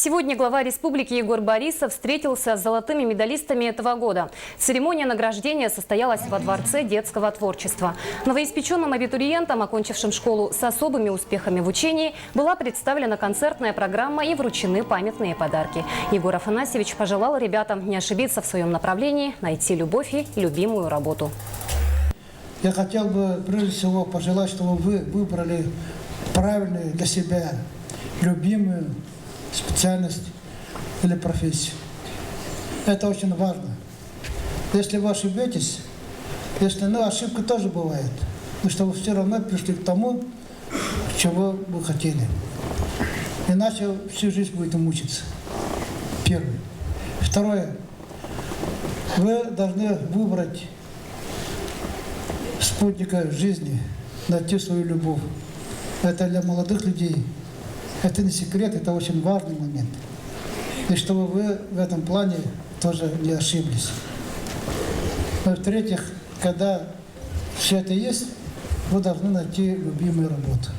Сегодня глава республики Егор Борисов встретился с золотыми медалистами этого года. Церемония награждения состоялась во Дворце детского творчества. Новоиспеченным абитуриентам, окончившим школу с особыми успехами в учении, была представлена концертная программа и вручены памятные подарки. Егор Афанасьевич пожелал ребятам не ошибиться в своем направлении, найти любовь и любимую работу. Я хотел бы прежде всего пожелать, чтобы вы выбрали правильную для себя, любимую специальность или профессию. Это очень важно. Если вы ошибетесь, ошибка тоже бывает, но чтобы все равно пришли к тому, чего вы хотели. Иначе всю жизнь будете мучиться. Первое. Второе. Вы должны выбрать спутника жизни, найти свою любовь. Это для молодых людей. Это не секрет, это очень важный момент. И чтобы вы в этом плане тоже не ошиблись. Но в-третьих, когда все это есть, вы должны найти любимую работу.